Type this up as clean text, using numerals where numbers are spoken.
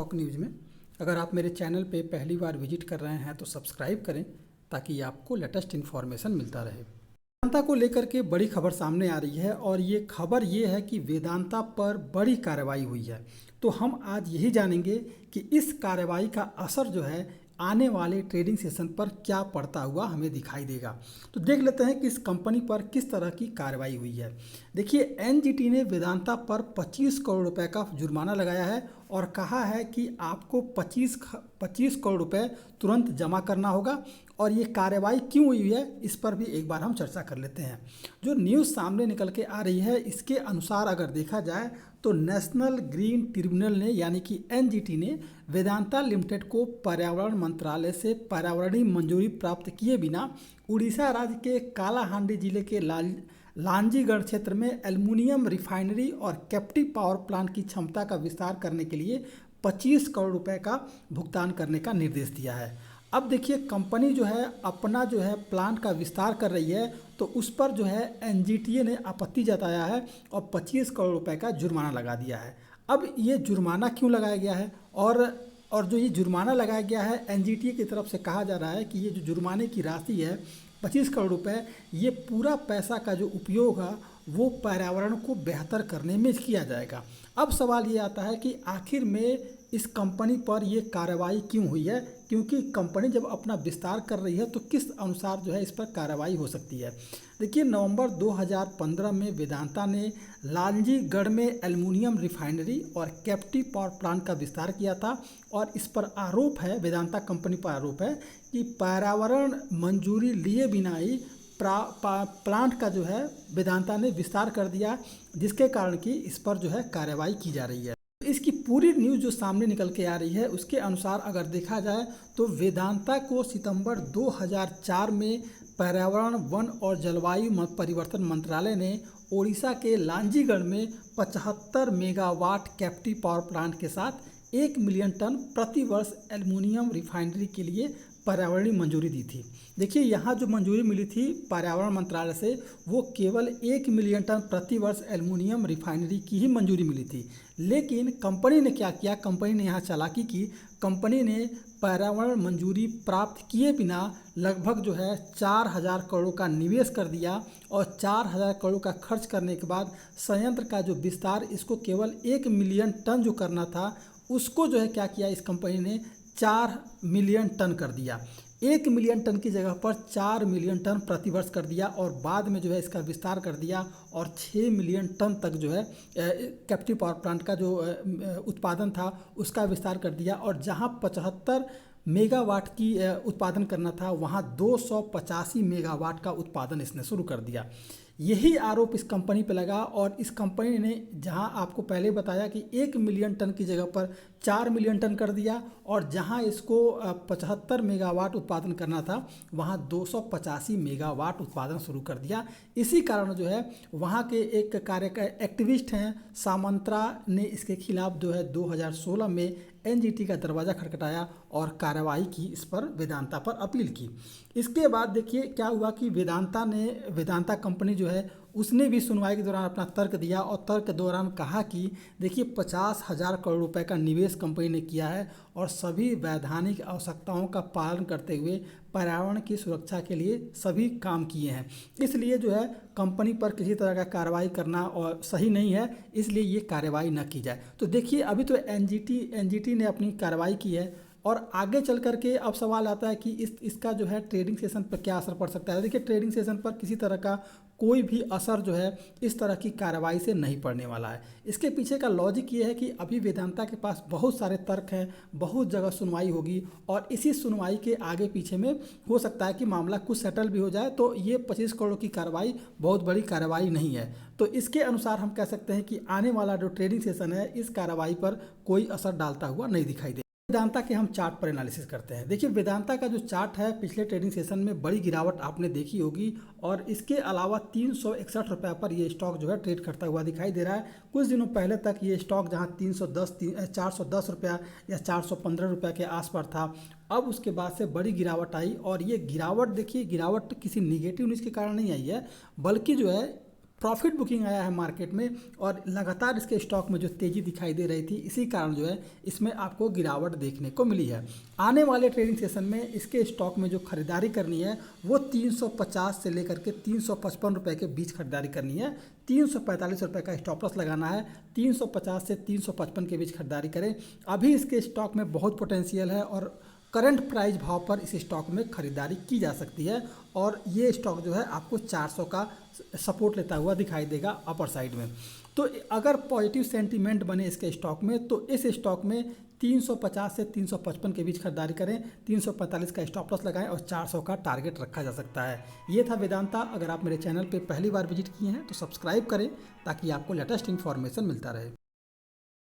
Stock news में। अगर आप मेरे चैनल पे पहली बार विजिट कर रहे हैं तो सब्सक्राइब करें ताकि आपको लेटेस्ट इन्फॉर्मेशन मिलता रहे। वेदांता को लेकर के बड़ी खबर सामने आ रही है और ये खबर ये है कि वेदांता पर बड़ी कार्रवाई हुई है। तो हम आज यही जानेंगे कि इस कार्रवाई का असर जो है आने वाले ट्रेडिंग सेशन पर क्या पड़ता हुआ हमें दिखाई देगा। तो देख लेते हैं कि इस कंपनी पर किस तरह की कार्रवाई हुई है। देखिए, एनजीटी ने वेदांता पर 25 करोड़ रुपए का जुर्माना लगाया है और कहा है कि आपको 25 करोड़ रुपए तुरंत जमा करना होगा। और ये कार्रवाई क्यों हुई है इस पर भी एक बार हम चर्चा कर लेते हैं। जो न्यूज़ सामने निकल के आ रही है इसके अनुसार अगर देखा जाए तो नेशनल ग्रीन ट्रिब्यूनल ने यानी कि एनजीटी ने वेदांता लिमिटेड को पर्यावरण मंत्रालय से पर्यावरणीय मंजूरी प्राप्त किए बिना उड़ीसा राज्य के कालाहांडी जिले के लांजीगढ़ क्षेत्र में एल्युमिनियम रिफाइनरी और कैप्टिव पावर प्लांट की क्षमता का विस्तार करने के लिए 25 करोड़ रुपए का भुगतान करने का निर्देश दिया है। अब देखिए, कंपनी जो है अपना जो है प्लांट का विस्तार कर रही है तो उस पर जो है एनजीटी ने आपत्ति जताया है और 25 करोड़ रुपए का जुर्माना लगा दिया है। अब ये जुर्माना क्यों लगाया गया है और जो ये जुर्माना लगाया गया है एनजीटी की तरफ से कहा जा रहा है कि ये जो जुर्माने की राशि है 25 करोड़ रुपए, ये पूरा पैसा का जो उपयोग है वो पर्यावरण को बेहतर करने में किया जाएगा। अब सवाल ये आता है कि आखिर में इस कंपनी पर ये कार्रवाई क्यों हुई है, क्योंकि कंपनी जब अपना विस्तार कर रही है तो किस अनुसार जो है इस पर कार्रवाई हो सकती है। देखिए, नवंबर 2015 में वेदांता ने लांजीगढ़ में एल्युमिनियम रिफाइनरी और कैप्टिव पावर प्लांट का विस्तार किया था और इस पर आरोप है, वेदांता कंपनी पर आरोप है कि पर्यावरण मंजूरी लिए बिना ही प्लांट का जो है वेदांता ने विस्तार कर दिया, जिसके कारण कि इस पर जो है कार्रवाई की जा रही है। इसकी पूरी न्यूज़ जो सामने निकल के आ रही है उसके अनुसार अगर देखा जाए तो वेदांता को सितंबर 2004 में पर्यावरण, वन और जलवायु परिवर्तन मंत्रालय ने ओडिशा के लांजीगढ़ में 75 मेगावाट कैप्टिव पावर प्लांट के साथ 1 मिलियन टन प्रति वर्ष एल्युमिनियम रिफाइनरी के लिए पर्यावरणीय मंजूरी दी थी। देखिए, यहाँ जो मंजूरी मिली थी पर्यावरण मंत्रालय से वो केवल 1 मिलियन टन प्रति वर्ष एल्युमिनियम रिफाइनरी की ही मंजूरी मिली थी। लेकिन कंपनी ने क्या किया, कंपनी ने यहाँ चालाकी की। कंपनी ने पर्यावरण मंजूरी प्राप्त किए बिना लगभग जो है 4000 करोड़ का निवेश कर दिया और 4000 करोड़ का खर्च करने के बाद संयंत्र का जो विस्तार इसको केवल 1 मिलियन टन जो करना था उसको जो है क्या किया, इस कंपनी ने 4 मिलियन टन कर दिया। 1 मिलियन टन की जगह पर 4 मिलियन टन प्रति वर्ष कर दिया और बाद में जो है इसका विस्तार कर दिया और 6 मिलियन टन तक जो है कैप्टिव पावर प्लांट का जो उत्पादन था उसका विस्तार कर दिया और जहां 75 मेगावाट की उत्पादन करना था वहां 285 मेगावाट का उत्पादन इसने शुरू कर दिया। यही आरोप इस कंपनी पे लगा और इस कंपनी ने जहां आपको पहले बताया कि 1 मिलियन टन की जगह पर 4 मिलियन टन कर दिया और जहां इसको 75 मेगावाट उत्पादन करना था वहां 285 मेगावाट उत्पादन शुरू कर दिया। इसी कारण जो है वहां के एक एक्टिविस्ट हैं सामंत्रा ने इसके खिलाफ जो है 2016 में एनजीटी का दरवाज़ा खटखटाया और कार्रवाई की, इस पर वेदांता पर अपील की। इसके बाद देखिए क्या हुआ कि वेदांता कंपनी जो है उसने भी सुनवाई के दौरान अपना तर्क दिया और तर्क के दौरान कहा कि देखिए 50,000 करोड़ रुपए का निवेश कंपनी ने किया है और सभी वैधानिक आवश्यकताओं का पालन करते हुए पर्यावरण की सुरक्षा के लिए सभी काम किए हैं। इसलिए जो है कंपनी पर किसी तरह का कार्रवाई करना और सही नहीं है, इसलिए ये कार्रवाई न की जाए। तो देखिए, अभी तो एनजीटी ने अपनी कार्रवाई की है और आगे चल करके अब सवाल आता है कि इसका जो है ट्रेडिंग सेशन पर क्या असर पड़ सकता है। देखिए, ट्रेडिंग सेशन पर किसी तरह का कोई भी असर जो है इस तरह की कार्रवाई से नहीं पड़ने वाला है। इसके पीछे का लॉजिक ये है कि अभी वेदांता के पास बहुत सारे तर्क हैं, बहुत जगह सुनवाई होगी और इसी सुनवाई के आगे पीछे में हो सकता है कि मामला कुछ सेटल भी हो जाए। तो ये 25 करोड़ की कार्रवाई बहुत बड़ी कार्रवाई नहीं है। तो इसके अनुसार हम कह सकते हैं कि आने वाला जो ट्रेडिंग सेशन है इस कार्रवाई पर कोई असर डालता हुआ नहीं दिखाई दे। वेदांता के हम चार्ट पर एनालिसिस करते हैं। देखिए, वेदांता का जो चार्ट है पिछले ट्रेडिंग सेशन में बड़ी गिरावट आपने देखी होगी और इसके अलावा 361 रुपये पर ये स्टॉक जो है ट्रेड करता हुआ दिखाई दे रहा है। कुछ दिनों पहले तक ये स्टॉक जहां 410 रुपया या 415 रुपये के आसपास था, अब उसके बाद से बड़ी गिरावट आई और ये गिरावट देखिए, गिरावट किसी निगेटिव न्यूज़ के कारण नहीं आई है बल्कि जो है प्रॉफिट बुकिंग आया है मार्केट में और लगातार इसके स्टॉक में जो तेज़ी दिखाई दे रही थी, इसी कारण जो है इसमें आपको गिरावट देखने को मिली है। आने वाले ट्रेडिंग सेशन में इसके स्टॉक में जो खरीदारी करनी है वो 350 से लेकर के 355 रुपये के बीच खरीदारी करनी है। 345 रुपये का स्टॉप लॉस लगाना है। 350 से 355 के बीच खरीदारी करें। अभी इसके स्टॉक में बहुत पोटेंशियल है और करंट प्राइस भाव पर इस स्टॉक में खरीदारी की जा सकती है और ये स्टॉक जो है आपको 400 का सपोर्ट लेता हुआ दिखाई देगा अपर साइड में। तो अगर पॉजिटिव सेंटीमेंट बने इसके स्टॉक में तो इस स्टॉक में 350 से 355 के बीच खरीदारी करें। 345 का स्टॉप लॉस लगाएं और 400 का टारगेट रखा जा सकता है। ये था वेदांता। अगर आप मेरे चैनल पे पहली बार विजिट किए हैं तो सब्सक्राइब करें ताकि आपको लेटेस्ट इन्फॉर्मेशन मिलता रहे।